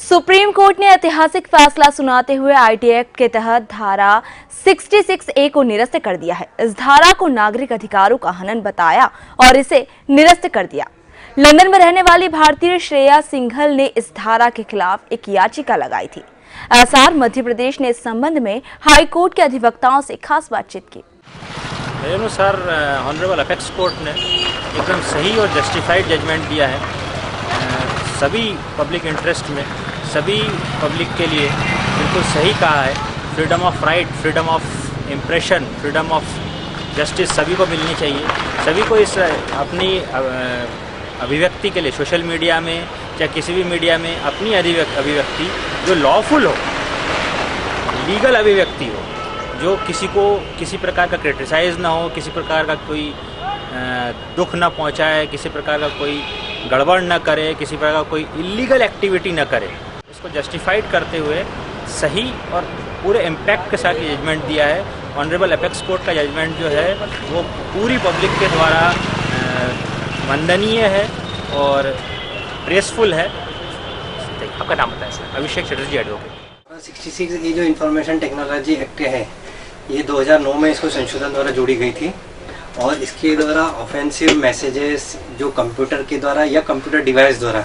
Supreme court ने ऐतिहासिक फैसला सुनाते हुए आईटी एक्ट के तहत धारा 66A को निरस्त कर दिया है। इस धारा को नागरिक अधिकारों का हनन बताया और इसे निरस्त कर दिया। लंदन में रहने वाली भारतीय श्रेया सिंघल ने इस धारा के खिलाफ एक याचिका लगाई थी। एसआर मध्य प्रदेश ने इस संबंध में हाई कोर्ट के अधिवक्ताओं से खास बातचीत की। मेरे अनुसार ऑनरेबल अपेक्स कोर्ट ने एकदम सही और जस्टिफाइड जजमेंट दिया है। सभी पब्लिक इंटरेस्ट में, सभी पब्लिक के लिए बिल्कुल सही कहा है। Freedom of right, freedom of impression, freedom of justice सभी को मिलनी चाहिए। सभी को इस अपनी अभिव्यक्ति के लिए सोशल मीडिया में या किसी भी मीडिया में अपनी अभिव्यक्ति जो लॉफुल हो, लीगल अभिव्यक्ति हो, जो किसी को किसी प्रकार का क्रिटिसाइज ना हो, किसी प्रकार का कोई दुख ना पहुंचाए, किसी प्रकार का कोई गड़बड़ न करे, किसी प्रकार का कोई इलीगल एक्टिविटी न करे, इसको जस्टिफाइड करते हुए सही और पूरे इम्पैक्ट के साथ जजमेंट दिया है। ऑनरेबल अपेक्स कोर्ट का जजमेंट जो है वो पूरी पब्लिक के द्वारा वंदनीय है और प्रेसफुल है। आपका नाम बताएं सर? अभिषेक चटर्जी, एडवोकेट। 66 ये जो इंफॉर्मेशन टेक्नोलॉजी एक्ट है, ये 2009 में इसको संशोधन द्वारा जोड़ी गई थी और इसके द्वारा ऑफेंसिव मैसेजेस जो कंप्यूटर के द्वारा या कंप्यूटर डिवाइस द्वारा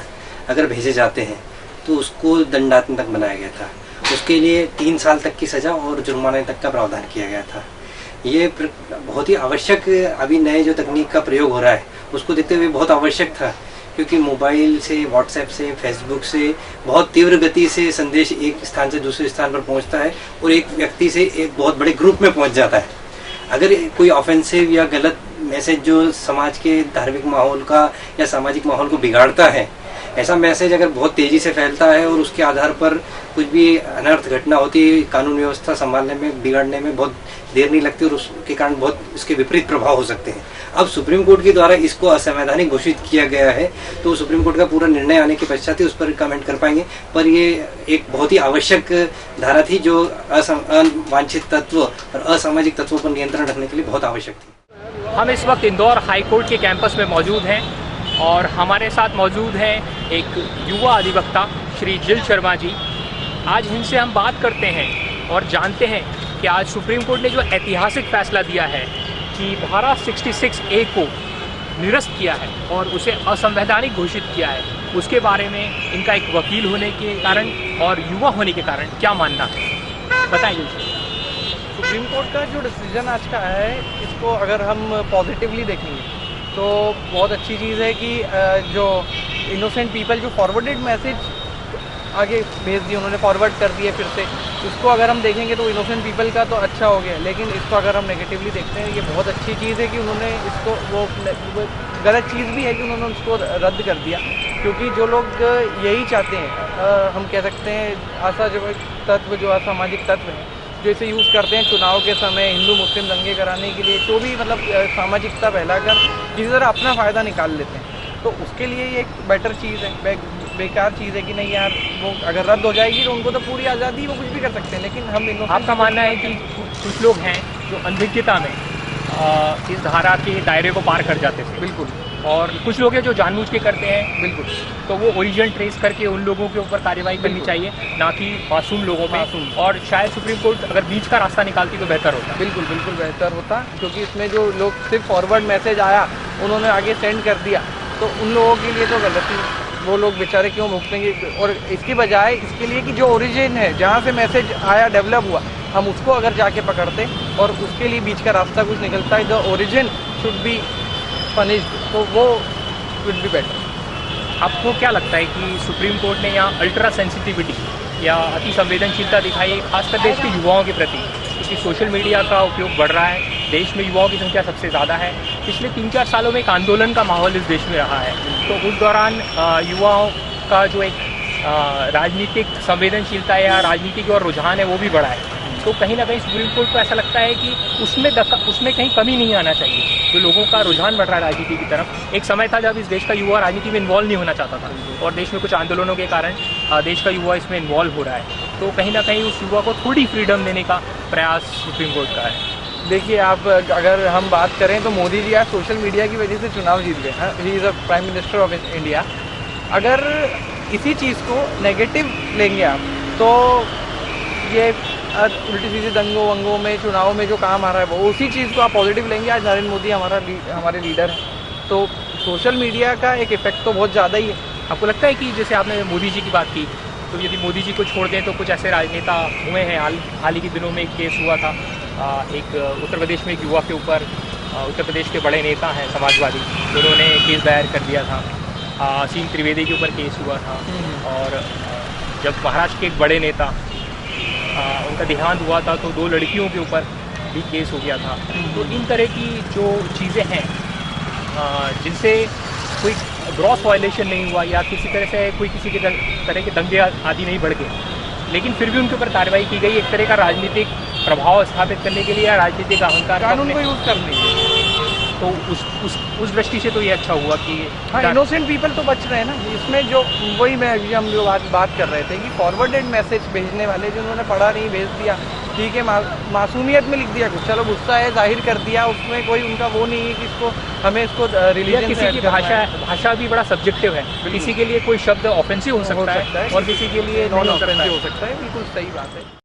अगर भेजे जाते हैं तो उसको दंडात्मक बनाया गया था। उसके लिए 3 साल तक की सज़ा और जुर्माने तक का प्रावधान किया गया था। ये बहुत ही आवश्यक, अभी नए जो तकनीक का प्रयोग हो रहा है उसको देखते हुए बहुत आवश्यक था, क्योंकि मोबाइल से, व्हाट्सएप से, फेसबुक से बहुत तीव्र गति से संदेश एक स्थान से दूसरे स्थान पर पहुंचता है और एक व्यक्ति से एक बहुत बड़े ग्रुप में पहुंच जाता है। अगर कोई ऑफेंसिव या गलत मैसेज जो समाज के धार्मिक माहौल का या सामाजिक माहौल को बिगाड़ता है, ऐसा मैसेज अगर बहुत तेज़ी से फैलता है और उसके आधार पर कुछ भी अनर्थ घटना होती है, कानून व्यवस्था संभालने में, बिगाड़ने में बहुत देर नहीं लगती और उसके कारण बहुत इसके विपरीत प्रभाव हो सकते हैं। अब सुप्रीम कोर्ट के द्वारा इसको असंवैधानिक घोषित किया गया है, तो सुप्रीम कोर्ट का पूरा निर्णय आने के पश्चात ही उस पर कमेंट कर पाएंगे। पर ये एक बहुत ही आवश्यक धारा थी जो अवांछित तत्व और असामाजिक तत्वों पर नियंत्रण रखने के लिए बहुत आवश्यक थी। हम इस वक्त इंदौर हाई कोर्ट के कैंपस में मौजूद हैं और हमारे साथ मौजूद हैं एक युवा अधिवक्ता श्री जिल शर्मा जी। आज इनसे हम बात करते हैं और जानते हैं कि आज सुप्रीम कोर्ट ने जो ऐतिहासिक फैसला दिया है कि धारा 66A को निरस्त किया है और उसे असंवैधानिक घोषित किया है, उसके बारे में इनका एक वकील होने के कारण और युवा होने के कारण क्या मानना है, बताइए। सुप्रीम कोर्ट का जो डिसीजन आज का है, इसको अगर हम पॉजिटिवली देखेंगे तो बहुत अच्छी चीज़ है कि जो इनोसेंट पीपल जो फॉरवर्डेड मैसेज आगे भेज दिए, उन्होंने फॉरवर्ड कर दिए फिर से, उसको अगर हम देखेंगे तो इनोसेंट पीपल का तो अच्छा हो गया। लेकिन इसको अगर हम नेगेटिवली देखते हैं, ये बहुत अच्छी चीज़ है कि उन्होंने इसको, वो गलत चीज़ भी है कि उन्होंने उसको रद्द कर दिया, क्योंकि जो लोग यही चाहते हैं, हम कह सकते हैं असामाजिक तत्व, जो असामाजिक तत्व हैं, जो इसे यूज़ करते हैं चुनाव के समय हिंदू मुस्लिम दंगे कराने के लिए, तो भी मतलब सामाजिकता फैलाकर किसी तरह अपना फ़ायदा निकाल लेते हैं। तो उसके लिए ये एक बेटर चीज़ है, बेकार चीज़ है कि नहीं यार, वो अगर रद्द हो जाएगी तो उनको तो पूरी आज़ादी, वो कुछ भी कर सकते हैं। लेकिन हम इन, आपका मानना है कि कुछ लोग हैं जो अनभिज्ञता में इस धारा के दायरे को पार कर जाते थे, बिल्कुल, और कुछ लोग हैं जो जानबूझ के करते हैं, बिल्कुल, तो वो ओरिजिन ट्रेस करके उन लोगों के ऊपर कार्रवाई करनी चाहिए, ना कि मासूम लोगों पे। और शायद सुप्रीम कोर्ट अगर बीच का रास्ता निकालती तो बेहतर होता। बिल्कुल बिल्कुल बेहतर होता, क्योंकि इसमें जो लोग सिर्फ फॉरवर्ड मैसेज आया उन्होंने आगे सेंड कर दिया, तो उन लोगों के लिए तो गलत ही, वो लोग बेचारे क्यों भुगतेंगे। और इसकी बजाय इसके लिए कि जो ओरिजिन है, जहाँ से मैसेज आया, डेवलप हुआ, हम उसको अगर जाके पकड़ते और उसके लिए बीच का रास्ता कुछ निकलता है, the origin should be punished, तो वो वुड बी बेटर। आपको क्या लगता है कि सुप्रीम कोर्ट ने यहाँ अल्ट्रा सेंसिटिविटी या अति संवेदनशीलता दिखाई है, खासकर देश के युवाओं के प्रति, क्योंकि सोशल मीडिया का उपयोग बढ़ रहा है, देश में युवाओं की संख्या सबसे ज़्यादा है। पिछले 3-4 सालों में एक आंदोलन का माहौल इस देश में रहा है, तो उस दौरान युवाओं का जो एक राजनीतिक संवेदनशीलता या राजनीति की ओर रुझान है वो भी बढ़ा है। तो कहीं ना कहीं सुप्रीम कोर्ट को ऐसा लगता है कि उसमें कहीं कमी नहीं आना चाहिए। जो लोगों का रुझान बढ़ रहा है राजनीति की तरफ, एक समय था जब इस देश का युवा राजनीति में इन्वॉल्व नहीं होना चाहता था और देश में कुछ आंदोलनों के कारण देश का युवा इसमें इन्वॉल्व हो रहा है, तो कहीं ना कहीं उस युवा को थोड़ी फ्रीडम देने का प्रयास सुप्रीम कोर्ट का है। देखिए, आप अगर हम बात करें तो मोदी जी आज सोशल मीडिया की वजह से चुनाव जीत गए। He is a prime minister of India. अगर इसी चीज़ को नेगेटिव लेंगे आप तो ये उल्टी सीधी दंगों वंगों में चुनाव में जो काम आ रहा है वो उसी चीज़ को आप पॉजिटिव लेंगे। आज नरेंद्र मोदी हमारे लीडर हैं, तो सोशल मीडिया का एक इफेक्ट तो बहुत ज़्यादा ही है। आपको लगता है कि जैसे आपने मोदी जी की बात की, तो यदि मोदी जी को छोड़ दें तो कुछ ऐसे राजनेता हुए हैं, हाल ही के दिनों में एक केस हुआ था एक उत्तर प्रदेश में एक युवा के ऊपर, उत्तर प्रदेश के बड़े नेता हैं समाजवादी, उन्होंने केस दायर कर दिया था। असीम त्रिवेदी के ऊपर केस हुआ था। और जब महाराष्ट्र के एक बड़े नेता उनका देहांत हुआ था तो 2 लड़कियों के ऊपर भी केस हो गया था। तो इन तरह की जो चीज़ें हैं जिनसे कोई ग्रॉस वायलेशन नहीं हुआ या किसी तरह से कोई किसी के तरह के दंगे आदि नहीं बढ़ गए, लेकिन फिर भी उनके ऊपर कार्रवाई की गई एक तरह का राजनीतिक प्रभाव स्थापित करने के लिए या राजनीतिक अहंकार कानून को यूज़ करने के लिए। तो उस दृष्टि से तो ये अच्छा हुआ कि हाँ, इनोसेंट पीपल तो बच रहे हैं ना इसमें। जो वही मैं अभी हम जो बात कर रहे थे कि फॉरवर्डेड मैसेज भेजने वाले जिन्होंने पढ़ा नहीं भेज दिया, ठीक है, मासूमियत में लिख दिया कुछ, चलो गुस्सा है जाहिर कर दिया, उसमें कोई उनका वो नहीं है कि इसको हमें इसको रिलीजन किसी की भाषा भी बड़ा सब्जेक्टिव है। किसी के लिए कोई शब्द ऑफेंसिव हो सकता है और किसी के लिए नॉन ऑफेंसिव हो सकता है। बिल्कुल सही बात है।